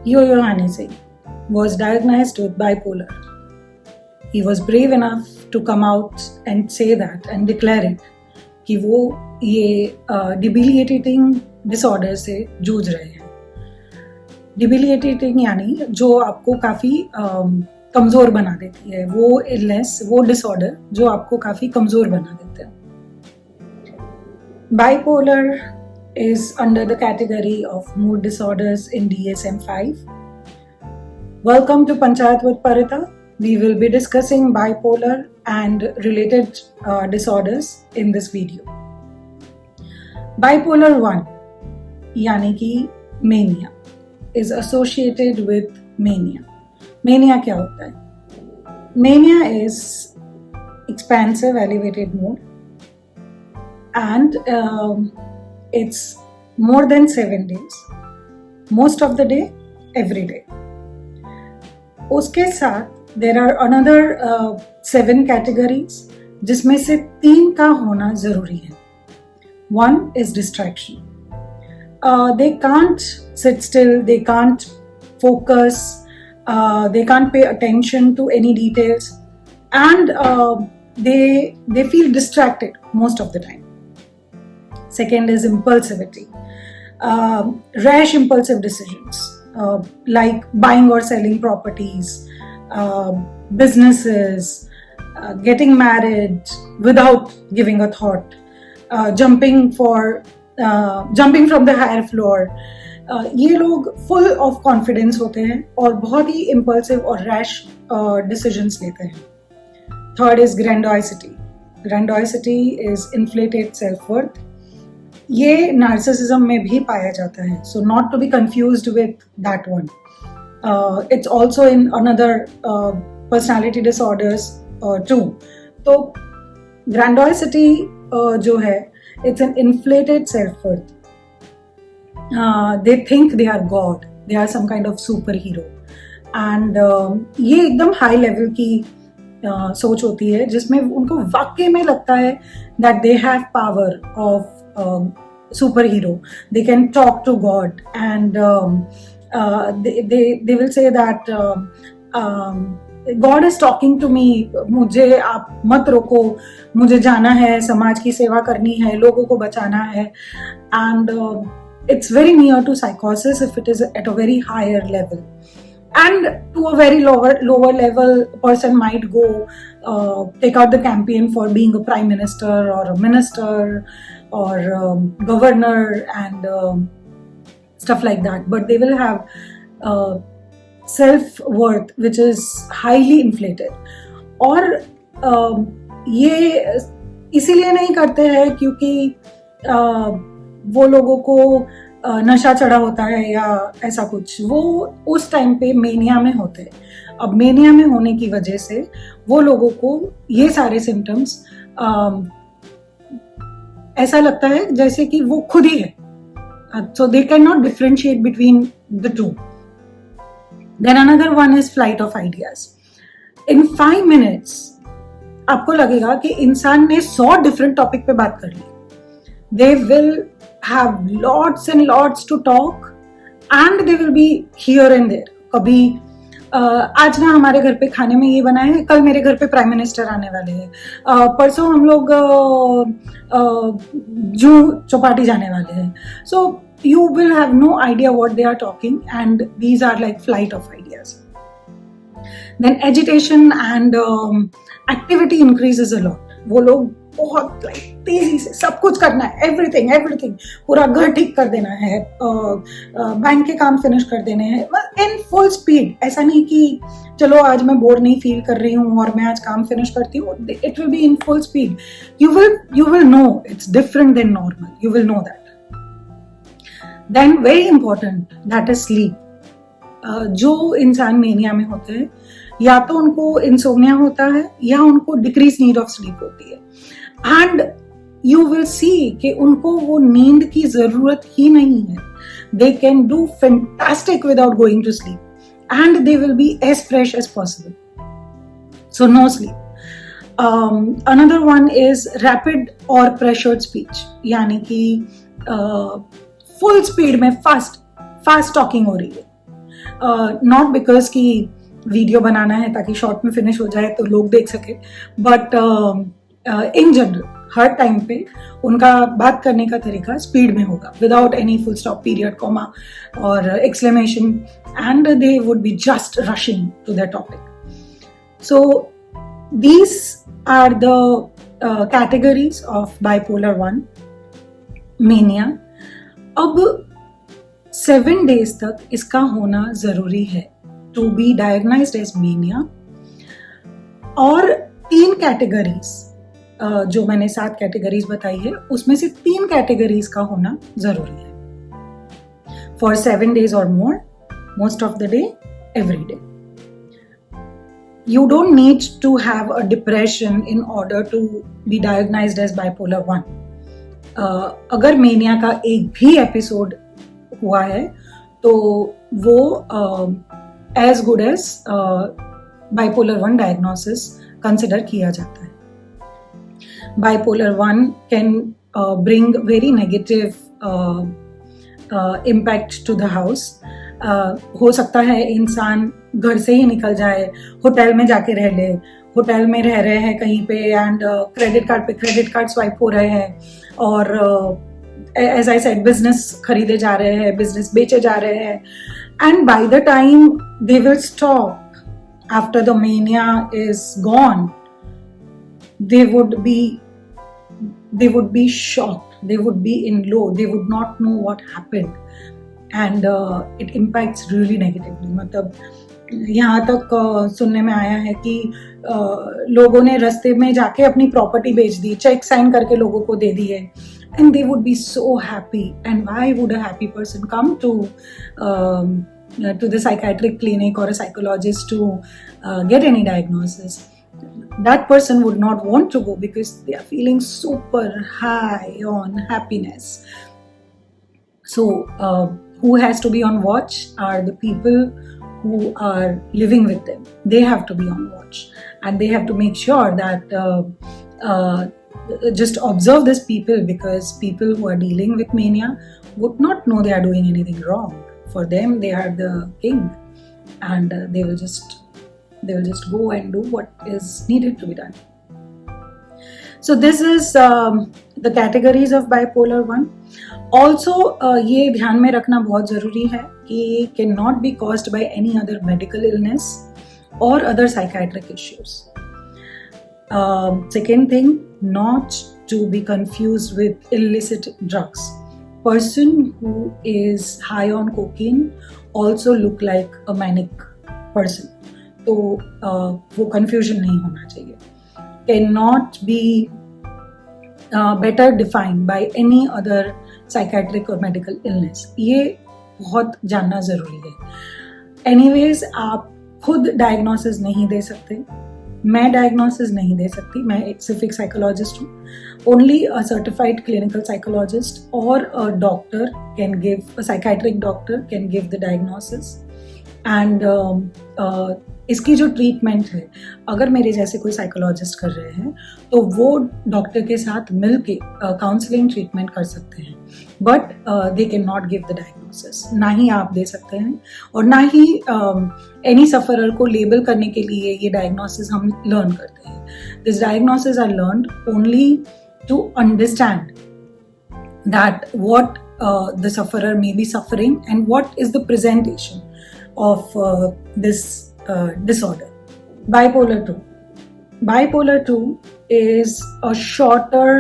Yo-Yo Hanese was diagnosed with bipolar. He was brave enough to come out and say that and declare it कि वो ये debilitating disorder से जूझ रहे हैं. Debilitating यानी जो आपको काफ़ी कमज़ोर बना देती है, वो illness, वो disorder जो आपको काफ़ी कमज़ोर बना देते हैं. Bipolar is under the category of mood disorders in DSM-5. Welcome to Panchayat with Parita. We will be discussing bipolar and related disorders in this video. Bipolar 1 यानी कि mania is associated with mania. Mania क्या होता है? Mania is expansive elevated mood and it's more than 7 days, most of the day, every day. उसके साथ there are another 7 categories जिसमें से 3 का होना जरूरी है. One is distraction. They can't sit still, they can't focus, they can't pay attention to any details, and they feel distracted most of the time. Second is impulsivity. Rash impulsive decisions like buying or selling properties, businesses, getting married without giving a thought, jumping from the higher floor. ये लोग full of confidence होते हैं और बहुत ही impulsive और rash decisions लेते हैं. Third is grandiosity. Grandiosity is inflated self-worth. ये narcissism में भी पाया जाता है. So not to be confused with that one. It's also in another personality disorders too. तो grandiosity जो है, it's an inflated self-worth. They think they are God. They are some kind of superhero. And ये एकदम high level की सोच होती है जिसमें उनको वाकई में लगता है that they have power of superhero. They can talk to God and they will say that God is talking to me. मुझे आप मत रोको, मुझे जाना है, समाज की सेवा करनी है, लोगों को बचाना है. And it's very near to psychosis if it is at a very higher level. And to a very lower level, a person might go take out the campaign for being a prime minister or a minister or governor and stuff like that. But they will have self-worth which is highly inflated. और ये इसीलिए नहीं करते हैं क्योंकि वो लोगों को नशा चढ़ा होता है या ऐसा कुछ. वो उस टाइम पे मेनिया में होते हैं. अब मेनिया में होने की वजह से वो लोगों को ये सारे सिम्टम्स ऐसा लगता है जैसे कि वो खुद ही है. So they cannot differentiate between the two. Then another one is flight of ideas. In 5 minutes आपको लगेगा कि इंसान ने 100 different topic पे बात कर ली. They will have lots and lots to talk and they will be here and there. कभी आज ना हमारे घर पे खाने में ये बना है, कल मेरे घर पे प्राइम मिनिस्टर आने वाले हैं, परसों हम लोग जूहू चौपाटी जाने वाले हैं. So you will have no idea what they are talking and these are like flight of ideas. Then agitation and activity increases a lot. वो लोग बहुत तेजी से सब कुछ करना है, एवरीथिंग, पूरा घर ठीक कर देना है, बैंक के काम फिनिश कर देने हैं इन फुल स्पीड. ऐसा नहीं कि चलो आज मैं बोर नहीं फील कर रही हूँ और मैं आज काम फिनिश करती हूँ. It will be in full speed. You will know it's different than normal. You will know that. Then very important, that is sleep. जो इंसान मेनिया में होते हैं या तो उनको इंसोम्निया होता है या उनको डिक्रीज नीड ऑफ स्लीप होती है. एंड यू विल सी कि उनको वो नींद की जरूरत ही नहीं है. They can do fantastic without going to sleep and they will be as fresh as possible. So no sleep. Another one is rapid और प्रेशर्ड स्पीच, यानी कि फुल स्पीड में फास्ट टॉकिंग हो रही है. नॉट बिकॉज कि video बनाना है ताकि शॉर्ट में फिनिश हो जाए तो लोग देख सके, बट इन जनरल हर टाइम पे उनका बात करने का तरीका स्पीड में होगा, without any full stop, period, comma और exclamation, and they would be just rushing to the topic. So these are the categories of bipolar 1 mania. अब 7 days तक इसका होना जरूरी है to be diagnosed as mania. और 3 कैटेगरीज जो मैंने 7 कैटेगरीज बताई है उसमें से 3 कैटेगरीज का होना जरूरी है for 7 days or more, most of the day, every day. You don't need to have a depression in order to be diagnosed as bipolar 1. अगर मेनिया का एक भी एपिसोड हुआ है तो वो as good as bipolar 1 diagnosis consider किया जाता है. Bipolar 1 can bring very negative impact to the house. हो सकता है इंसान घर से ही निकल जाए, होटल में जाके रह ले, होटल में रह रहे हैं कहीं पे एंड क्रेडिट कार्ड पे क्रेडिट कार्ड स्वाइप हो रहे हैं, और एज आई सेड बिजनेस खरीदे जा रहे हैं, बिजनेस बेचे जा रहे हैं, and by the time they will stop after the mania is gone. They would be shocked, they would be in low, they would not know what happened, and it impacts really negatively. मतलब यहाँ तक सुनने में आया है कि लोगों ने रास्ते में जाके अपनी प्रॉपर्टी बेच दी, चेक साइन करके लोगों को दे दिए, and they would be so happy. And why would a happy person come to the psychiatric clinic or a psychologist to get any diagnosis? That person would not want to go because they are feeling super high on happiness. So who has to be on watch are the people who are living with them. They have to be on watch, and they have to make sure that just observe these people, because people who are dealing with mania would not know they are doing anything wrong. For them, they are the king, and they will just go and do what is needed to be done. So this is the categories of bipolar 1. Also ये ध्यान में रखना बहुत ज़रूरी है कि cannot be caused by any other medical illness or other psychiatric issues. Second thing, not to be confused with illicit drugs. Person who is high on cocaine also look like a manic person. तो वो confusion नहीं होना चाहिए. Can not be better defined by any other psychiatric और medical illness. ये बहुत जानना ज़रूरी है. एनीवेज आप खुद डायग्नोसिस नहीं दे सकते, मैं डायग्नोसिस नहीं दे सकती, मैं सिर्फ एक साइकोलॉजिस्ट हूँ. Only a certified clinical psychologist और a doctor can give, a psychiatric doctor can give the diagnosis. And इसकी जो ट्रीटमेंट है, अगर मेरे जैसे कोई साइकोलॉजिस्ट कर रहे हैं तो वो डॉक्टर के साथ मिलके काउंसलिंग ट्रीटमेंट कर सकते हैं, but they can not give the diagnosis. ना ही आप दे सकते हैं और ना ही एनी सफरर को लेबल करने के लिए ये डायग्नोसिस हम लर्न करते हैं. This diagnosis are learned only to understand that what the sufferer may be suffering and what is the presentation of this disorder. Bipolar 2. Bipolar 2 is a shorter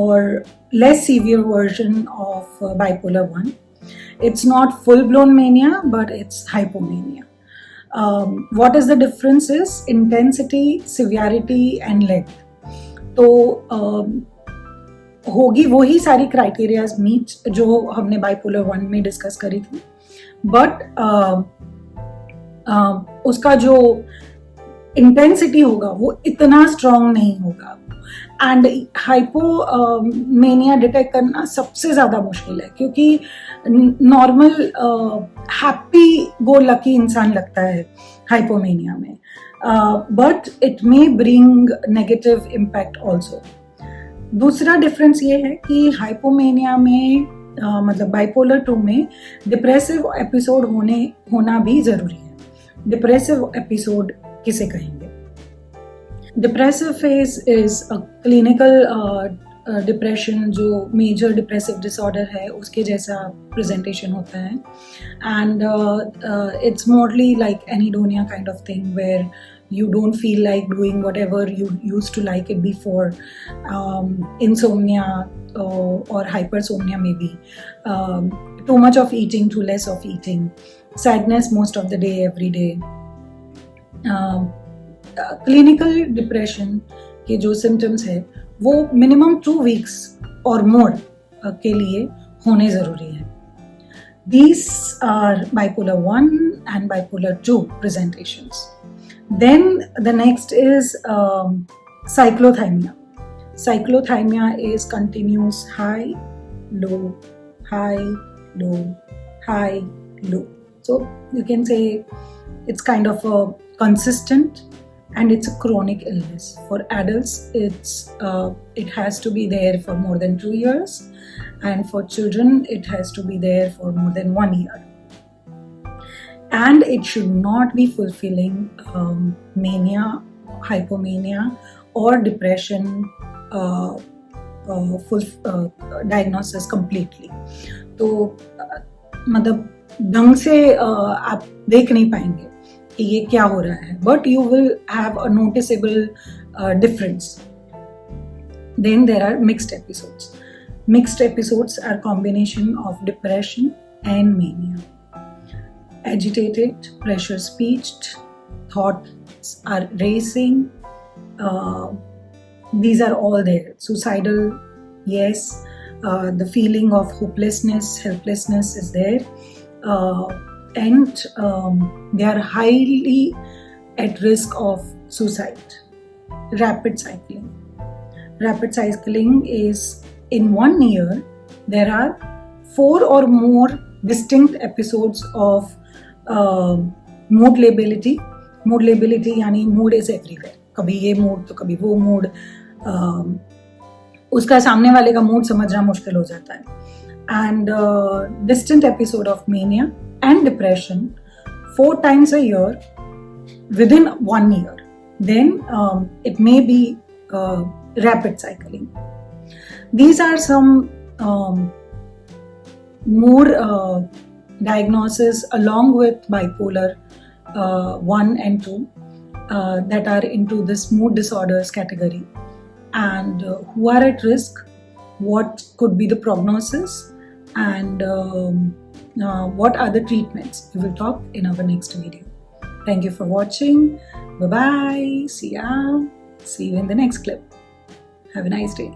or less severe version of bipolar 1. It's not full-blown mania, but it's hypomania. What is the difference is intensity, severity and length. तो होगी वही सारी criterias meet जो हमने bipolar 1 में discuss करी थी, but उसका जो इंटेंसिटी होगा वो इतना स्ट्रॉन्ग नहीं होगा. एंड हाइपोमेनिया डिटेक्ट करना सबसे ज़्यादा मुश्किल है, क्योंकि नॉर्मल हैप्पी गो लकी इंसान लगता है हाइपोमेनिया में, but it may bring negative impact also. दूसरा डिफरेंस ये है कि हाइपोमेनिया में मतलब बाइपोलर 2 में डिप्रेसिव एपिसोड होना भी ज़रूरी है. डिप्रेसिव एपिसोड किसे कहेंगे? Depressive phase is a clinical depression जो मेजर डिप्रेसिव डिसऑर्डर है उसके जैसा प्रेजेंटेशन होता है. And it's merely like anhedonia kind of thing where you don't feel like doing whatever you used to like it before. Insomnia or hypersomnia maybe. Too much of eating, too less of eating. Sadness most of the day, every day. Clinical depression के जो symptoms है वो minimum 2 weeks or more के लिए होने ज़रूरी है. These are bipolar 1 and bipolar 2 presentations. Then the next is cyclothymia. Cyclothymia is continuous high, low, high, low, high, low. So you can say it's kind of a consistent and it's a chronic illness. For adults, it has to be there for more than 2 years, and for children, it has to be there for more than 1 year. And it should not be fulfilling mania, hypomania, or depression full diagnosis completely. तो मतलब ढंग से आप देख नहीं पाएंगे कि ये क्या हो रहा है, but you will have a noticeable difference. Then there are mixed episodes. Mixed episodes are combination of depression and mania. Agitated, pressure speeched, thoughts are racing. These are all there. Suicidal, yes. The feeling of hopelessness, helplessness is there. And they are highly at risk of suicide. Rapid cycling. Rapid cycling is in 1 year, there are 4 or more distinct episodes of mood liability. Mood liability यानी mood is everywhere. कभी ये mood तो कभी वो mood. उसका सामने वाले का मूड समझना मुश्किल हो जाता है. And distant episode of mania and depression 4 times a year within 1 year. Then it may be rapid cycling. These are some more diagnosis along with bipolar 1 and 2 that are into this mood disorders category, and who are at risk, what could be the prognosis, and what are the treatments. We will talk in our next video. Thank you for watching. Bye bye. See you in the next clip. Have a nice day.